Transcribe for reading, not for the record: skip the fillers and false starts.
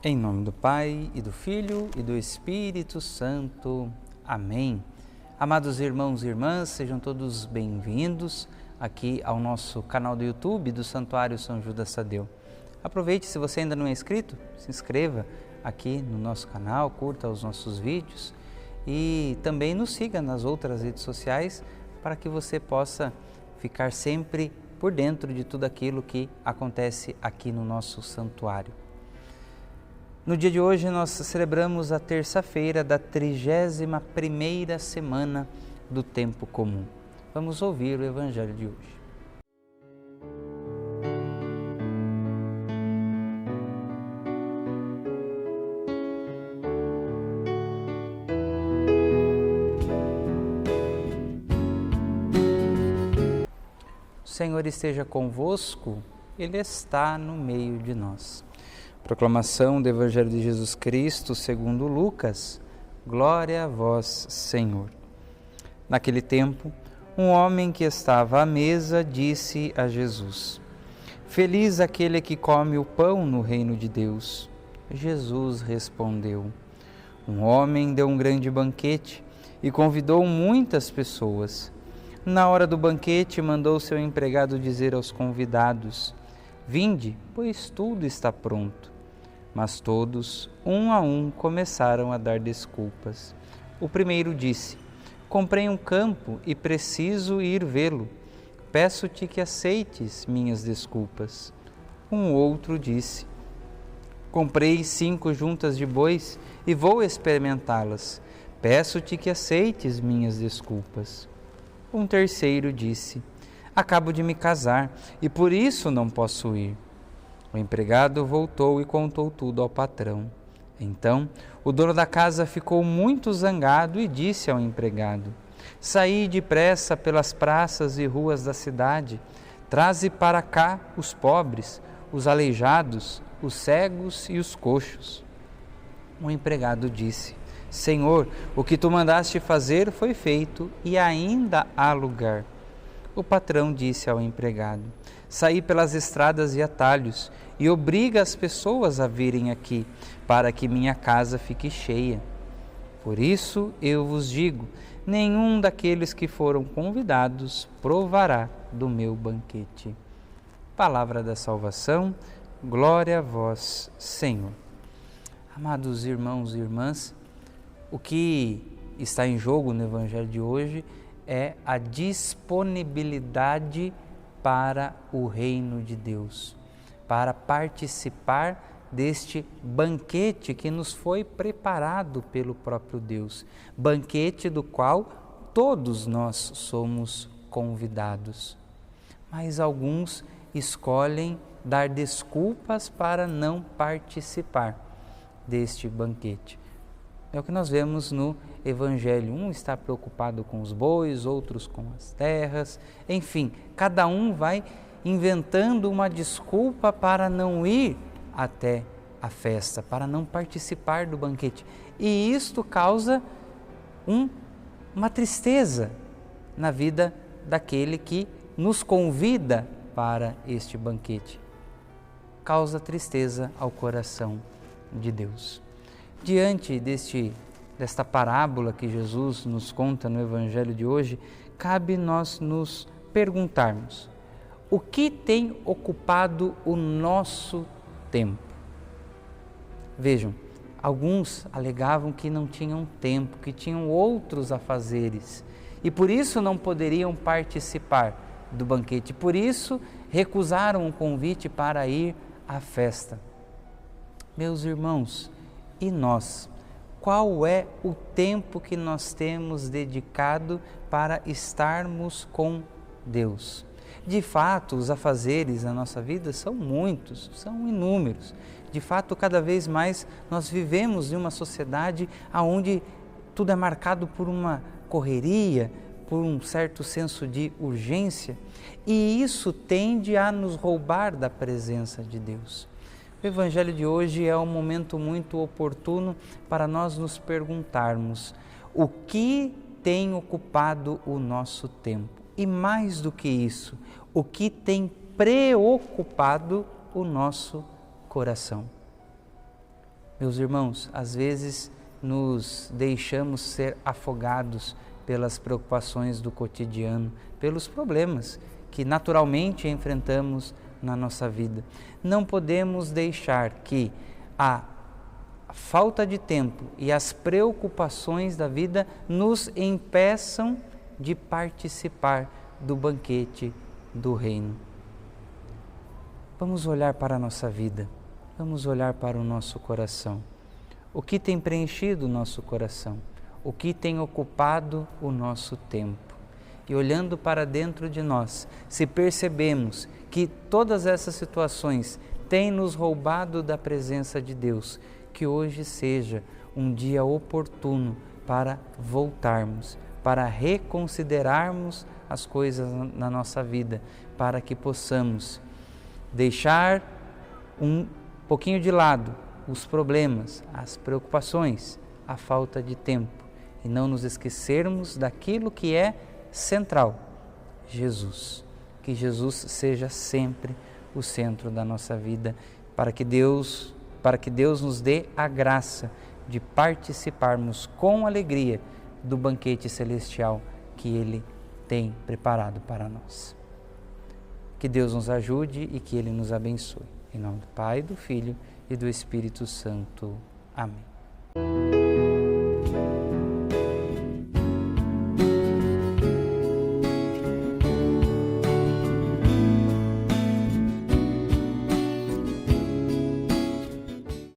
Em nome do Pai, e do Filho, e do Espírito Santo. Amém. Amados irmãos e irmãs, sejam todos bem-vindos aqui ao nosso canal do YouTube do Santuário São Judas Tadeu. Aproveite, se você ainda não é inscrito, se inscreva aqui no nosso canal, curta os nossos vídeos e também nos siga nas outras redes sociais para que você possa ficar sempre por dentro de tudo aquilo que acontece aqui no nosso santuário. No dia de hoje nós celebramos a terça-feira da 31ª semana do tempo comum. Vamos ouvir o Evangelho de hoje. O Senhor esteja convosco, Ele está no meio de nós. Proclamação do Evangelho de Jesus Cristo segundo Lucas. Glória a vós, Senhor. Naquele tempo, um homem que estava à mesa disse a Jesus: Feliz aquele que come o pão no reino de Deus. Jesus respondeu: Um homem deu um grande banquete e convidou muitas pessoas. Na hora do banquete, mandou seu empregado dizer aos convidados: Vinde, pois tudo está pronto. Mas todos, um a um, começaram a dar desculpas. O primeiro disse: Comprei um campo e preciso ir vê-lo. Peço-te que aceites minhas desculpas. Um outro disse: Comprei 5 juntas de bois e vou experimentá-las. Peço-te que aceites minhas desculpas. Um terceiro disse: Acabo de me casar e por isso não posso ir. O empregado voltou e contou tudo ao patrão. Então, o dono da casa ficou muito zangado e disse ao empregado: Saí depressa pelas praças e ruas da cidade, traze para cá os pobres, os aleijados, os cegos e os coxos. O empregado disse: Senhor, o que tu mandaste fazer foi feito e ainda há lugar. O patrão disse ao empregado: Saí pelas estradas e atalhos e obriga as pessoas a virem aqui, para que minha casa fique cheia. Por isso eu vos digo, nenhum daqueles que foram convidados provará do meu banquete. Palavra da salvação, glória a vós, Senhor. Amados irmãos e irmãs, o que está em jogo no Evangelho de hoje é a disponibilidade para o reino de Deus, para participar deste banquete que nos foi preparado pelo próprio Deus, banquete do qual todos nós somos convidados. Mas alguns escolhem dar desculpas para não participar deste banquete. É o que nós vemos no Evangelho. Um está preocupado com os bois, outros com as terras. Enfim, cada um vai inventando uma desculpa para não ir até a festa, para não participar do banquete. E isto causa uma tristeza na vida daquele que nos convida para este banquete. Causa tristeza ao coração de Deus. Diante desta parábola que Jesus nos conta no Evangelho de hoje, cabe nós nos perguntarmos: o que tem ocupado o nosso tempo? Vejam, alguns alegavam que não tinham tempo, que tinham outros afazeres e por isso não poderiam participar do banquete, por isso recusaram o convite para ir à festa. Meus irmãos, e nós? Qual é o tempo que nós temos dedicado para estarmos com Deus? De fato, os afazeres na nossa vida são muitos, são inúmeros. De fato, cada vez mais nós vivemos em uma sociedade onde tudo é marcado por uma correria, por um certo senso de urgência, e isso tende a nos roubar da presença de Deus. O Evangelho de hoje é um momento muito oportuno para nós nos perguntarmos o que tem ocupado o nosso tempo e, mais do que isso, o que tem preocupado o nosso coração. Meus irmãos, às vezes nos deixamos ser afogados pelas preocupações do cotidiano, pelos problemas que naturalmente enfrentamos na nossa vida. Não podemos deixar que a falta de tempo e as preocupações da vida nos impeçam de participar do banquete do reino. Vamos olhar para a nossa vida, vamos olhar para o nosso coração. O que tem preenchido o nosso coração? O que tem ocupado o nosso tempo? E olhando para dentro de nós, se percebemos que todas essas situações têm nos roubado da presença de Deus, que hoje seja um dia oportuno para voltarmos, para reconsiderarmos as coisas na nossa vida, para que possamos deixar um pouquinho de lado os problemas, as preocupações, a falta de tempo e não nos esquecermos daquilo que é central, Jesus. Que Jesus seja sempre o centro da nossa vida, para que Deus nos dê a graça de participarmos com alegria do banquete celestial que Ele tem preparado para nós. Que Deus nos ajude e que Ele nos abençoe. Em nome do Pai, do Filho e do Espírito Santo. Amém.